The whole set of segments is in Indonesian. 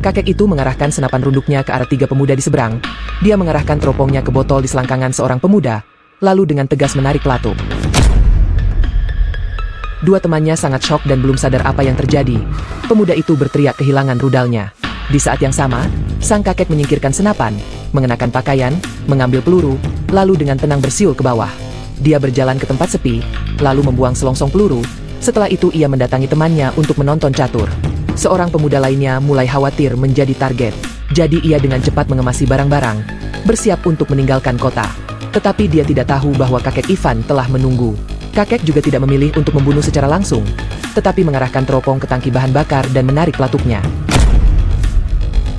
Kakek itu mengarahkan senapan runduknya ke arah 3 pemuda di seberang. Dia mengarahkan teropongnya ke botol di selangkangan seorang pemuda, lalu dengan tegas menarik pelatuk. Dua temannya sangat syok dan belum sadar apa yang terjadi. Pemuda itu berteriak kehilangan rudalnya. Di saat yang sama, sang kakek menyingkirkan senapan, mengenakan pakaian, mengambil peluru, lalu dengan tenang bersiul ke bawah. Dia berjalan ke tempat sepi, lalu membuang selongsong peluru. Setelah itu ia mendatangi temannya untuk menonton catur. Seorang pemuda lainnya mulai khawatir menjadi target. Jadi ia dengan cepat mengemasi barang-barang, bersiap untuk meninggalkan kota. Tetapi dia tidak tahu bahwa kakek Ivan telah menunggu. Kakek juga tidak memilih untuk membunuh secara langsung, tetapi mengarahkan teropong ke tangki bahan bakar dan menarik pelatuknya.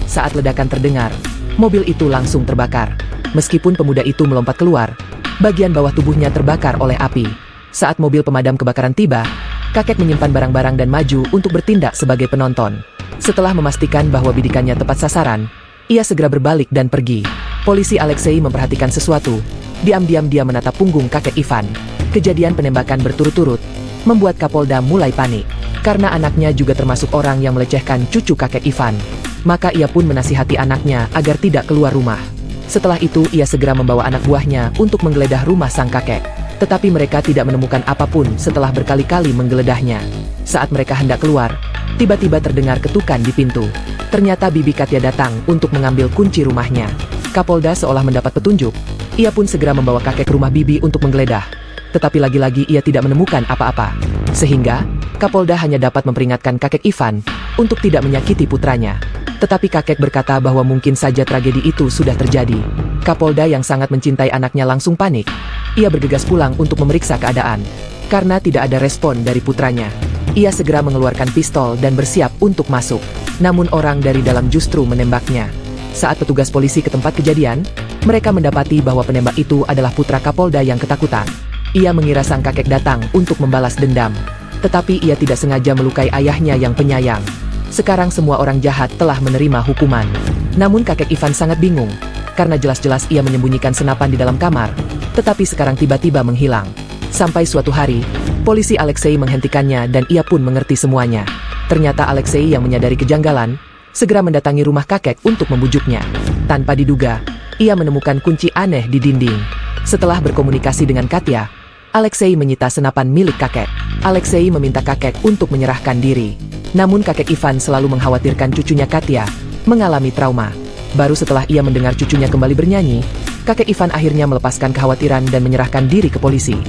Saat ledakan terdengar, mobil itu langsung terbakar. Meskipun pemuda itu melompat keluar, bagian bawah tubuhnya terbakar oleh api. Saat mobil pemadam kebakaran tiba, kakek menyimpan barang-barang dan maju untuk bertindak sebagai penonton. Setelah memastikan bahwa bidikannya tepat sasaran, ia segera berbalik dan pergi. Polisi Alexei memperhatikan sesuatu. Diam-diam dia menatap punggung kakek Ivan. Kejadian penembakan berturut-turut membuat Kapolda mulai panik, karena anaknya juga termasuk orang yang melecehkan cucu kakek Ivan. Maka ia pun menasihati anaknya agar tidak keluar rumah. Setelah itu ia segera membawa anak buahnya untuk menggeledah rumah sang kakek. Tetapi mereka tidak menemukan apapun setelah berkali-kali menggeledahnya. Saat mereka hendak keluar, tiba-tiba terdengar ketukan di pintu. Ternyata Bibi Katya datang untuk mengambil kunci rumahnya. Kapolda seolah mendapat petunjuk. Ia pun segera membawa kakek ke rumah Bibi untuk menggeledah. Tetapi lagi-lagi ia tidak menemukan apa-apa. Sehingga, Kapolda hanya dapat memperingatkan kakek Ivan untuk tidak menyakiti putranya. Tetapi kakek berkata bahwa mungkin saja tragedi itu sudah terjadi. Kapolda yang sangat mencintai anaknya langsung panik. Ia bergegas pulang untuk memeriksa keadaan. Karena tidak ada respon dari putranya, ia segera mengeluarkan pistol dan bersiap untuk masuk. Namun orang dari dalam justru menembaknya. Saat petugas polisi ke tempat kejadian, mereka mendapati bahwa penembak itu adalah putra Kapolda yang ketakutan. Ia mengira sang kakek datang untuk membalas dendam. Tetapi ia tidak sengaja melukai ayahnya yang penyayang. Sekarang semua orang jahat telah menerima hukuman. Namun kakek Ivan sangat bingung, karena jelas-jelas ia menyembunyikan senapan di dalam kamar, tetapi sekarang tiba-tiba menghilang. Sampai suatu hari, polisi Alexei menghentikannya dan ia pun mengerti semuanya. Ternyata Alexei yang menyadari kejanggalan, segera mendatangi rumah kakek untuk membujuknya. Tanpa diduga, ia menemukan kunci aneh di dinding. Setelah berkomunikasi dengan Katya, Alexei menyita senapan milik kakek. Alexei meminta kakek untuk menyerahkan diri. Namun kakek Ivan selalu mengkhawatirkan cucunya Katya mengalami trauma. Baru setelah ia mendengar cucunya kembali bernyanyi, kakek Ivan akhirnya melepaskan kekhawatiran dan menyerahkan diri ke polisi.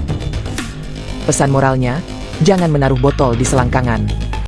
Pesan moralnya, jangan menaruh botol di selangkangan.